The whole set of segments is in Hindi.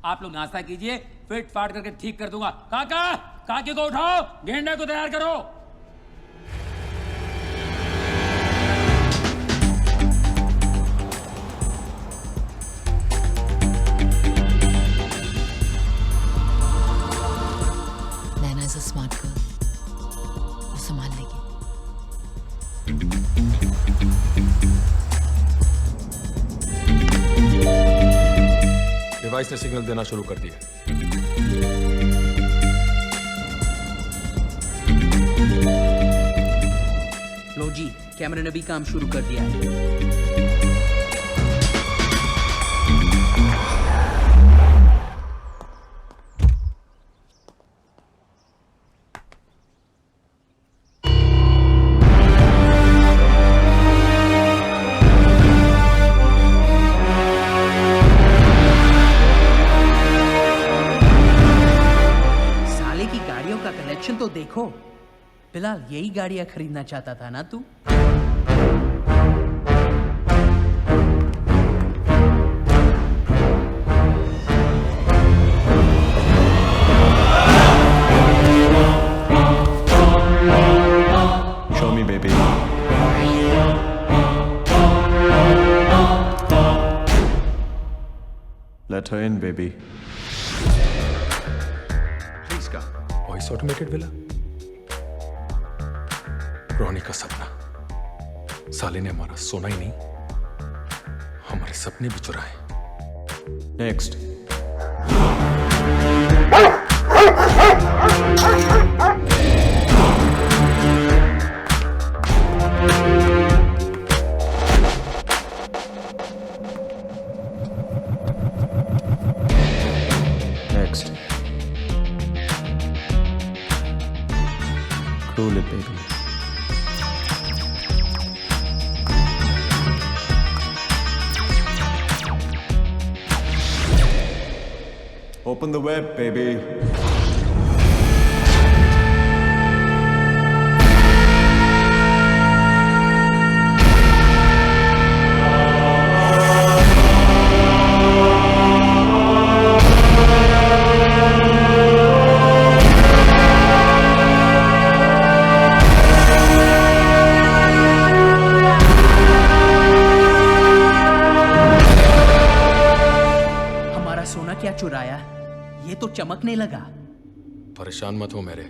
आप लोग नाश्ता कीजिए, फिट फाट करके ठीक कर दूंगा। काका, काकी को उठाओ, गेंडे को तैयार करो। नैना इज अ स्मार्ट गर्ल, वो संभाल लेगी। डिवाइस ने सिग्नल देना शुरू कर दिया। लो जी, कैमरे ने भी काम शुरू कर दिया है। साले की गाड़ियों का कलेक्शन तो देखो। फिलहाल यही गाड़ियां खरीदना चाहता था ना तू? Show me, baby. Let her in, baby. Please come. Voice automated villa, Ronnie का सपना। साले ने हमारा सोना ही नहीं, हमारे सपने भी चुराए। Next. Next. Cool it, baby. Open the web, baby. हमारा सोना क्या चुराया? ये तो चमकने लगा। परेशान मत हो मेरे,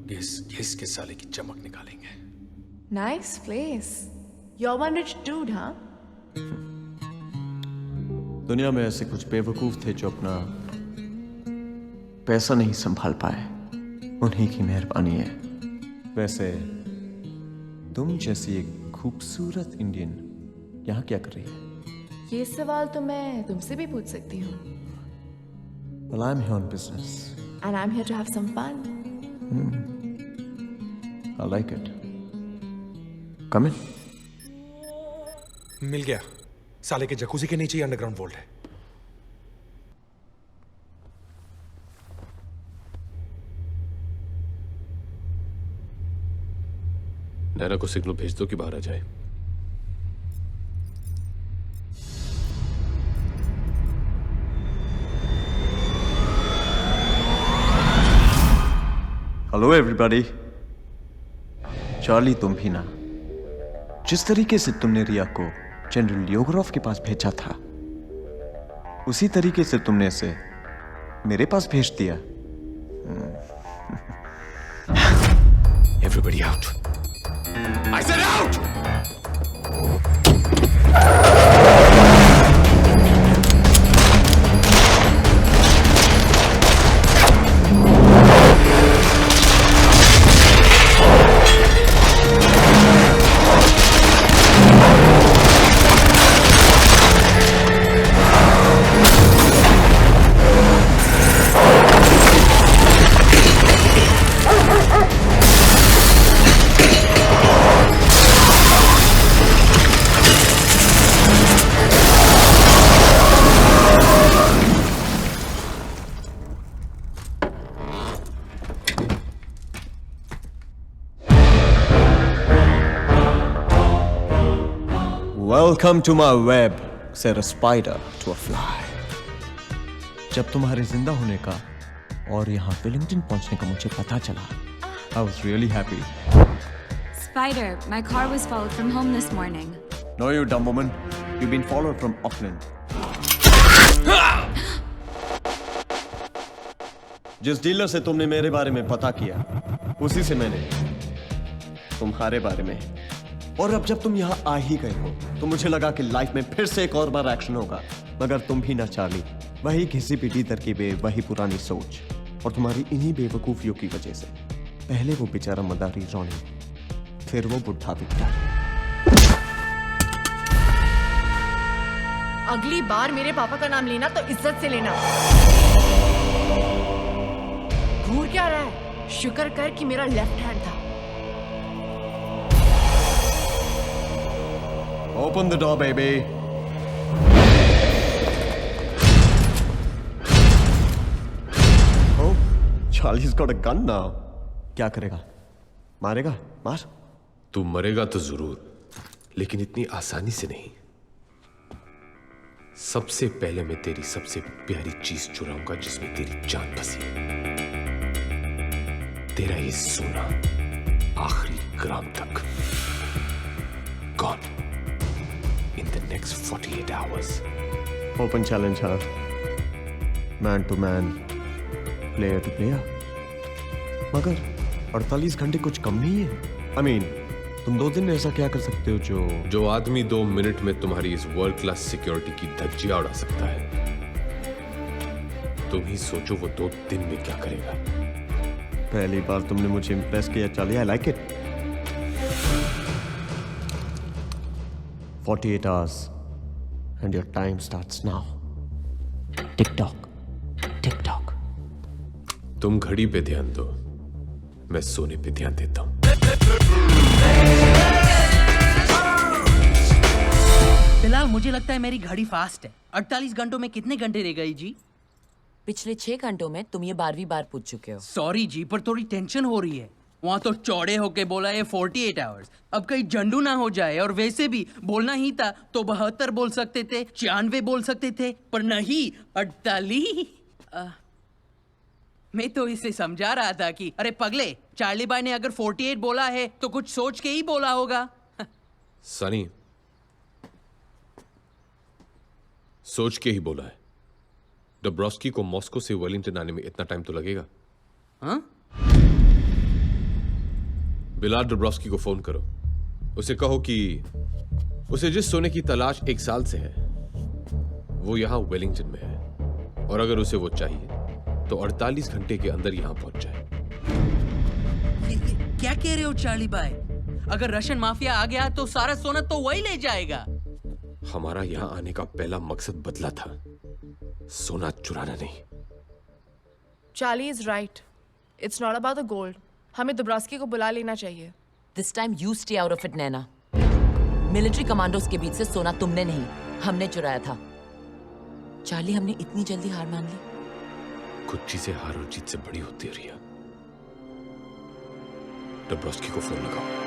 घिस के साले की चमक निकालेंगे। Nice place. You're one rich dude, huh? दुनिया में ऐसे कुछ बेवकूफ थे जो अपना पैसा नहीं संभाल पाए, उन्हीं की मेहरबानी है। वैसे तुम जैसी एक खूबसूरत इंडियन यहाँ क्या कर रही है? ये सवाल तो मैं तुमसे भी पूछ सकती हूँ। Well, I'm here on business. And I'm here to have some fun. I like it. Come in. मिल गया, साले के जकूजी के नीचे ही अंडरग्राउंड वोल्ट है। नैना को सिग्नल भेज दो कि बाहर आ जाए। Hello everybody. चार्ली, तुम भी ना, जिस तरीके से तुमने रिया को जनरल योगरोफ के पास भेजा था, उसी तरीके से तुमने इसे मेरे पास भेज दिया। Everybody out. I said out! Welcome to my web, said a spider to a fly. जब तुम्हारे जिंदा होने का और यहाँ वेलिंगटन पहुंचने का मुझे पता चला, I was really happy. Spider, my car was followed from home this morning. No, you dumb woman. You've been followed from Auckland. जिस डीलर से तुमने मेरे बारे में पता किया, उसी से मैंने तुम्हारे बारे में। और अब जब तुम यहाँ आ ही गए हो, तो मुझे लगा कि लाइफ में फिर से एक और बार एक्शन होगा। मगर तुम भी ना चार्ली, वही घिसी पिटी तरकीबें, वही पुरानी सोच, और तुम्हारी इन्हीं बेवकूफियों की वजह से पहले वो बेचारा मदारी रॉनी, फिर वो बुढ़ा विक्टर। अगली बार मेरे पापा का नाम लेना तो इज्जत से लेना। घूर क्या रहा है? शुक्र कर कि मेरा लेफ्ट हैंड था। Open the door, baby. Oh, Charlie's got a gun now. क्या करेगा? मारेगा? मार? तू मरेगा तो जरूर, लेकिन इतनी आसानी से नहीं। सबसे पहले मैं तेरी सबसे प्यारी चीज चुराऊंगा जिसमें तेरी जान बसी है। तेरा ये सोना आखिरी ग्राम तक। Gone in the next 48 hours. Open challenge, हाँ? Man to man, player to player. मगर 48 घंटे कुछ कम नहीं है। I mean, तुम 2 दिन में ऐसा क्या कर सकते हो जो आदमी 2 मिनट में तुम्हारी इस वर्ल्ड क्लास सिक्योरिटी की धज्जियां उड़ा सकता है। तुम ही सोचो वो 2 दिन में क्या करेगा। पहली बार तुमने मुझे इम्प्रेस किया Charlie, I like it. 48 hours and your time starts now. Tick-tock, tick-tock. तुम घड़ी पे ध्यान दो, मैं सोने पे ध्यान देता हूं। फिलहाल मुझे लगता है मेरी घड़ी फास्ट है। 48 घंटों में कितने घंटे रह गई जी? पिछले 6 घंटों में तुम ये 12वीं बार पूछ चुके हो। सॉरी जी, पर थोड़ी टेंशन हो रही है। वहाँ तो चौड़े होके बोला है 48 आवर्स। अब कहीं झंडू ना हो जाए, और वैसे भी बोलना ही था तो 72 बोल सकते थे, 96 बोल सकते थे, पर नहीं 48। मैं तो इसे समझा रहा था कि अरे पगले, चार्ली भाई ने अगर 48 बोला है तो कुछ सोच के ही बोला होगा। सनी, सोच के ही बोला है। डब्रोस्की को मॉस्को से वेलिंगटन आने में इतना टाइम तो लगेगा। हाँ? बिलाल डब्रोस्की को फोन करो, उसे कहो कि उसे जिस सोने की तलाश 1 साल से है वो यहां वेलिंगटन में है, और अगर उसे वो चाहिए तो 48 घंटे के अंदर यहां पहुंच जाए। क्या कह रहे हो चार्ली भाई? अगर रशियन माफिया आ गया तो सारा सोना तो वही ले जाएगा। हमारा यहां आने का पहला मकसद बदला था, सोना चुराना नहीं। Charlie is right. It's not about the gold. हमें दुब्रास्की को बुला लेना चाहिए। This time you stay out of it, Naina. Military commandos के बीच से सोना तुमने नहीं, हमने चुराया था। चार्ली, हमने इतनी जल्दी हार मान ली? कुछ चीजें हार और जीत से बड़ी होती है रिया। डब्रोस्की को फोन लगाओ।